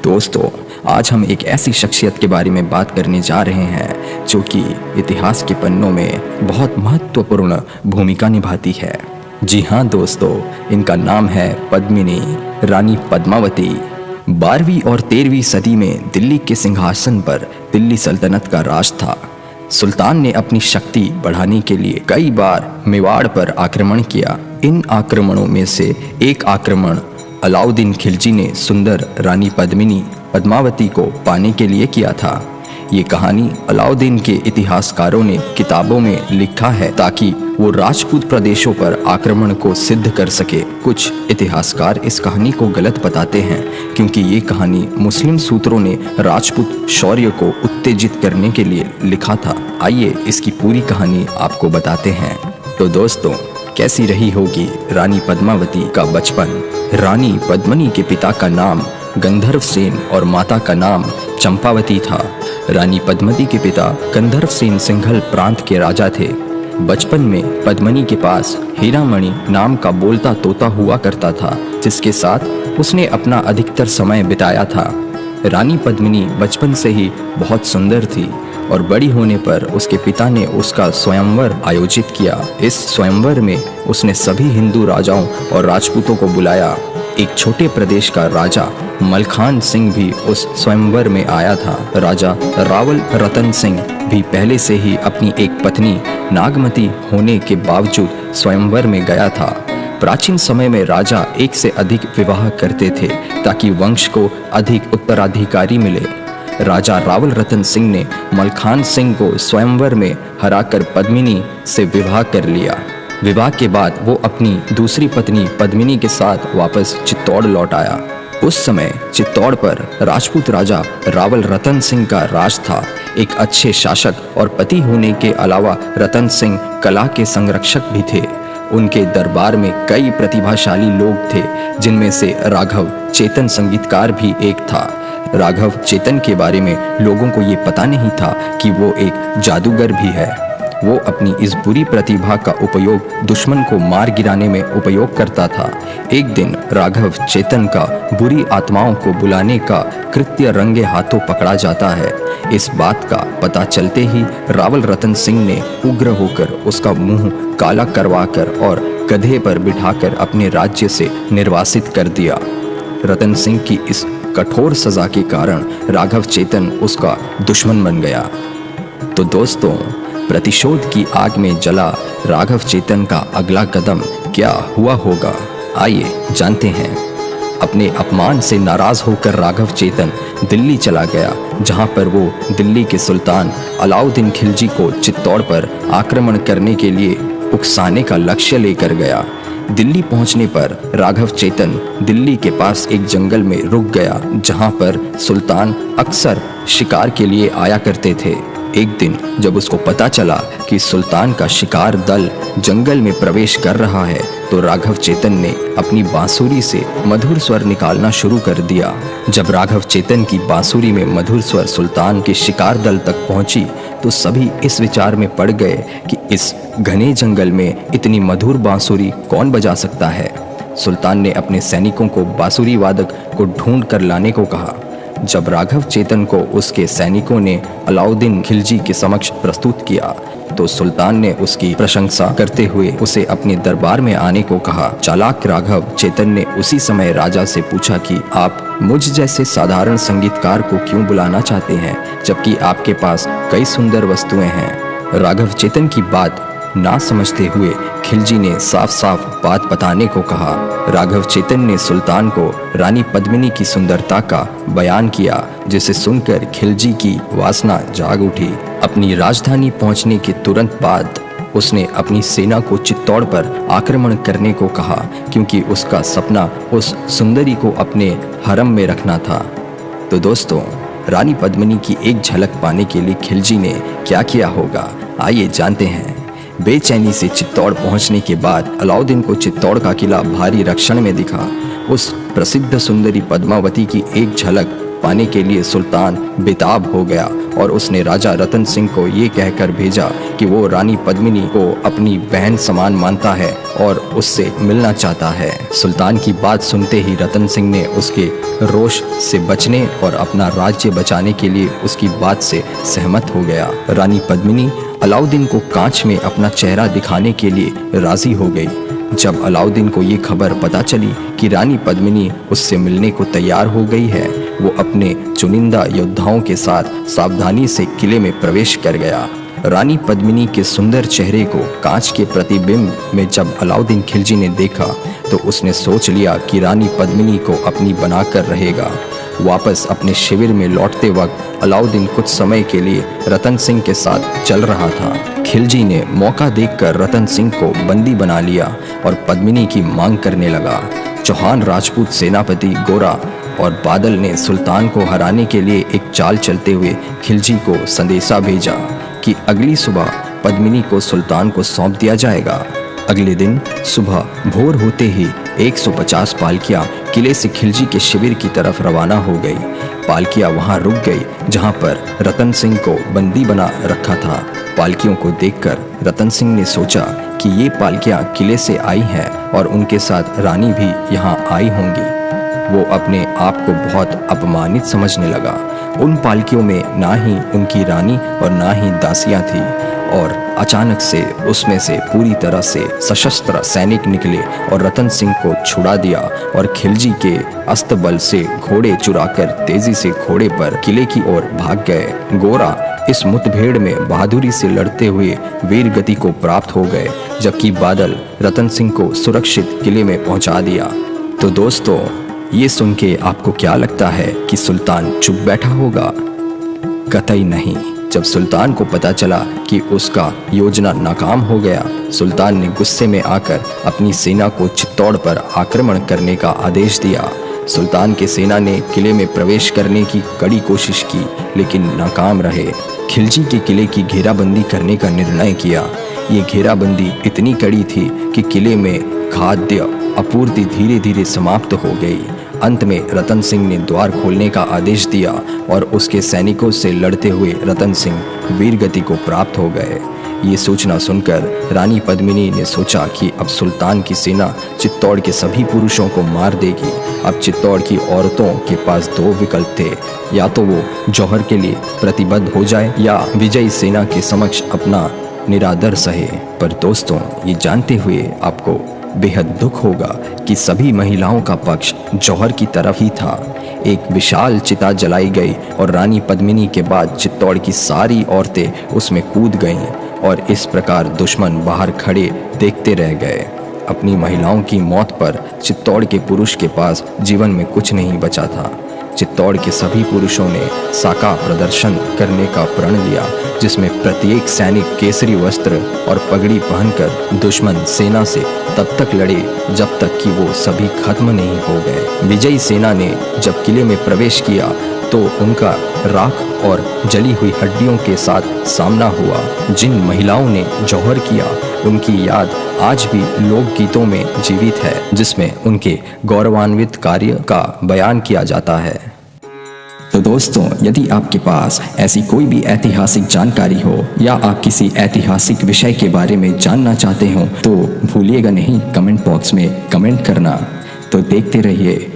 दोस्तों, आज हम एक ऐसी शख्सियत के बारे में बात करने जा रहे हैं जो कि इतिहास के पन्नों में बहुत महत्वपूर्ण भूमिका निभाती है। जी हाँ दोस्तों, इनका नाम है पद्मिनी, रानी पद्मावती। 12वीं और 13वीं सदी में दिल्ली के सिंहासन पर दिल्ली सल्तनत का राज था। सुल्तान ने अपनी शक्ति बढ़ाने के लिए कई बार मेवाड़ पर आक्रमण किया। इन आक्रमणों में से एक आक्रमण अलाउद्दीन खिलजी ने सुंदर रानी पद्मावती को पाने के लिए किया था। ये कहानी अलाउद्दीन के इतिहासकारों ने किताबों में लिखा है ताकि वो राजपूत प्रदेशों पर आक्रमण को सिद्ध कर सके। कुछ इतिहासकार इस कहानी को गलत बताते हैं क्योंकि ये कहानी मुस्लिम सूत्रों ने राजपूत शौर्य को उत्तेजित करने के लिए लिखा था। आइए इसकी पूरी कहानी आपको बताते हैं। तो दोस्तों, कैसी रही होगी रानी पद्मावती का बचपन। रानी पद्मिनी के पिता का नाम गंधर्व सेन और माता का नाम चंपावती था। रानी पद्मावती के पिता गंधर्व सेन सिंघल प्रांत के राजा थे। बचपन में पद्मिनी के पास हीरामणि नाम का बोलता तोता हुआ करता था, जिसके साथ उसने अपना अधिकतर समय बिताया था। रानी पद्मिनी बचपन से ही बहुत सुंदर थी और बड़ी होने पर उसके पिता ने उसका स्वयंवर आयोजित किया। इस स्वयंवर में उसने सभी हिंदू राजाओं और राजपूतों को बुलाया। एक छोटे प्रदेश का राजा मलखान सिंह भी उस स्वयंवर में आया था। राजा रावल रतन सिंह भी पहले से ही अपनी एक पत्नी नागमती होने के बावजूद स्वयंवर में गया था। प्राचीन समय में राजा एक से अधिक विवाह करते थे ताकि वंश को अधिक उत्तराधिकारी मिले। राजा रावल रतन सिंह ने मलखान सिंह को स्वयंवर में हराकर पद्मिनी से विवाह कर लिया। विवाह के बाद वो अपनी दूसरी पत्नी पद्मिनी के साथ वापस चित्तौड़ लौट आया। उस समय चित्तौड़ पर राजपूत राजा रावल रतन सिंह का राज था। एक अच्छे शासक और पति होने के अलावा रतन सिंह कला के संरक्षक भी थे। उनके दरबार में कई प्रतिभाशाली लोग थे, जिनमें से राघव चेतन संगीतकार भी एक था। राघव चेतन के बारे में लोगों को ये पता नहीं था कि वो एक जादूगर भी है। वो अपनी इस बुरी प्रतिभा का उपयोग दुश्मन को मार गिराने में उपयोग करता था। एक दिन राघव चेतन का बुरी आत्माओं को बुलाने का कृत्य रंगे हाथों पकड़ा जाता है। इस बात का पता चलते ही रावल रतन सिंह ने उग्र होकर उसका मुंह काला करवाकर और गधे पर बिठाकर अपने राज्य से निर्वासित कर दिया। रतन सिंह की इस कठोर सजा के कारण राघव चेतन उसका दुश्मन बन गया। तो दोस्तों, प्रतिशोध की आग में जला राघव चेतन का अगला कदम क्या हुआ होगा, आइए जानते हैं। अपने अपमान से नाराज होकर राघव चेतन दिल्ली चला गया, जहां पर वो दिल्ली के सुल्तान अलाउद्दीन खिलजी को चित्तौड़ पर आक्रमण करने के लिए उकसाने का लक्ष्य लेकर गया। दिल्ली पहुंचने पर राघव चेतन दिल्ली के पास एक जंगल में रुक गया, जहां पर सुल्तान अक्सर शिकार के लिए आया करते थे। एक दिन जब उसको पता चला कि सुल्तान का शिकार दल जंगल में प्रवेश कर रहा है, तो राघव चेतन ने अपनी बांसुरी से मधुर स्वर निकालना शुरू कर दिया। जब राघव चेतन की बांसुरी में मधुर स्वर सुल्तान के शिकार दल तक पहुंची, तो सभी इस विचार में पड़ गए कि इस घने जंगल में इतनी मधुर बांसुरी कौन बजा सकता है। सुल्तान ने अपने सैनिकों को बांसुरी वादक को ढूंढ कर लाने को कहा। जब राघव चेतन को उसके सैनिकों ने अलाउद्दीन खिलजी के समक्ष प्रस्तुत किया, तो सुल्तान ने उसकी प्रशंसा करते हुए उसे अपने दरबार में आने को कहा। चालाक राघव चेतन ने उसी समय राजा से पूछा कि आप मुझ जैसे साधारण संगीतकार को क्यों बुलाना चाहते हैं, जबकि आपके पास कई सुंदर वस्तुएं हैं। राघव चेतन की बात ना समझते हुए खिलजी ने साफ साफ बात बताने को कहा। राघव चेतन ने सुल्तान को रानी पद्मिनी की सुंदरता का बयान किया, जिसे सुनकर खिलजी की वासना जाग उठी। अपनी राजधानी पहुंचने के तुरंत बाद उसने अपनी सेना को चित्तौड़ पर आक्रमण करने को कहा, क्योंकि उसका सपना उस सुंदरी को अपने हरम में रखना था। तो दोस्तों, रानी पद्मिनी की एक झलक पाने के लिए खिलजी ने क्या किया होगा, आइए जानते हैं। बेचैनी से चित्तौड़ पहुंचने के बाद अलाउद्दीन को चित्तौड़ का किला भारी रक्षण में दिखा। उस प्रसिद्ध सुंदरी पद्मावती की एक झलक पाने के लिए सुल्तान बेताब हो गया और उसने राजा रतन सिंह को ये कहकर भेजा कि वो रानी पद्मिनी को अपनी बहन समान मानता है और उससे मिलना चाहता है। सुल्तान की बात सुनते ही रतन सिंह ने उसके रोष से बचने और अपना राज्य बचाने के लिए उसकी बात से सहमत हो गया। रानी पद्मिनी अलाउद्दीन को कांच में अपना चेहरा दिखाने के लिए राजी हो गई। जब अलाउद्दीन को ये खबर पता चली कि रानी पद्मिनी उससे मिलने को तैयार हो गई है, वो अपने चुनिंदा योद्धाओं के साथ सावधानी से किले में प्रवेश कर गया। रानी पद्मिनी के सुंदर चेहरे को कांच के प्रतिबिंब में जब अलाउद्दीन खिलजी ने देखा तो उसने सोच लिया कि रानी पद्मिनी को अपनी बनाकर रहेगा। वापस अपने शिविर में लौटते वक्त अलाउद्दीन कुछ समय के लिए रतन सिंह के साथ चल रहा था। खिलजी ने मौका देखकर रतन सिंह को बंदी बना लिया और पद्मिनी की मांग करने लगा। चौहान राजपूत सेनापति गोरा और बादल ने सुल्तान को हराने के लिए एक चाल चलते हुए खिलजी को संदेशा भेजा कि अगली सुबह पद्मिनी को सुल्तान को सौंप दिया जाएगा। अगले दिन सुबह भोर होते ही 150 पालकियां किले से खिलजी के शिविर की तरफ रवाना हो गई। पालकियां वहां रुक गई जहां पर रतन सिंह को बंदी बना रखा था। पालकियों को देखकर रतन सिंह ने सोचा कि ये पालकियां किले से आई हैं और उनके साथ रानी भी यहाँ आई होंगी। वो अपने आप को बहुत अपमानित समझने लगा। उन पालकियों में ना ही उनकी रानी और ना ही दासियां थी और अचानक से उसमें से पूरी तरह से सशस्त्र सैनिक निकले और रतन सिंह को छुड़ा दिया और खिलजी के अस्तबल से घोड़े चुराकर तेजी से घोड़े पर किले की ओर भाग गए। गोरा इस मुठभेड़ में बहादुरी से लड़ते हुए वीर गति को प्राप्त हो गए, जबकि बादल रतन सिंह को सुरक्षित किले में पहुंचा दिया। तो दोस्तों, ये सुन के आपको क्या लगता है कि सुल्तान चुप बैठा होगा? कतई नहीं। जब सुल्तान को पता चला कि उसका योजना नाकाम हो गया, सुल्तान ने गुस्से में आकर अपनी सेना को चित्तौड़ पर आक्रमण करने का आदेश दिया। सुल्तान के सेना ने किले में प्रवेश करने की कड़ी कोशिश की, लेकिन नाकाम रहे। खिलजी के किले की घेराबंदी करने का निर्णय किया। ये घेराबंदी इतनी कड़ी थी कि किले में खाद्य आपूर्ति धीरे धीरे समाप्त हो गई। अंत में रतन सिंह ने द्वार खोलने का आदेश दिया और उसके सैनिकों से लड़ते हुए रतन सिंह वीरगति को प्राप्त हो गए। ये सूचना सुनकर रानी पद्मिनी ने सोचा कि अब सुल्तान की सेना चित्तौड़ के सभी पुरुषों को मार देगी। अब चित्तौड़ की औरतों के पास दो विकल्प थे, या तो वो जौहर के लिए प्रतिबद्ध हो जाए या विजयी सेना के समक्ष अपना निरादर सहे। पर दोस्तों, ये जानते हुए आपको बेहद दुख होगा कि सभी महिलाओं का पक्ष जौहर की तरफ ही था। एक विशाल चिता जलाई गई और रानी पद्मिनी के बाद चित्तौड़ की सारी औरतें उसमें कूद गईं और इस प्रकार दुश्मन बाहर खड़े देखते रह गए। अपनी महिलाओं की मौत पर चित्तौड़ के पुरुष के पास जीवन में कुछ नहीं बचा था। चित्तौड़ के सभी पुरुषों ने साका प्रदर्शन करने का प्रण लिया, जिसमें प्रत्येक सैनिक केसरी वस्त्र और पगड़ी पहनकर दुश्मन सेना से तब तक लड़े जब तक कि वो सभी खत्म नहीं हो गए। विजयी सेना ने जब किले में प्रवेश किया तो उनका राख और जली हुई हड्डियों के साथ सामना हुआ। जिन महिलाओं ने जौहर किया, उनकी याद आज भी लोकगीतों में जीवित है, जिसमें उनके गौरवान्वित कार्य का बयान किया जाता है। तो दोस्तों, यदि आपके पास ऐसी कोई भी ऐतिहासिक जानकारी हो या आप किसी ऐतिहासिक विषय के बारे में जानना चाहते हो तो भूलिएगा नहीं कमेंट बॉक्स में कमेंट करना। तो देखते रहिए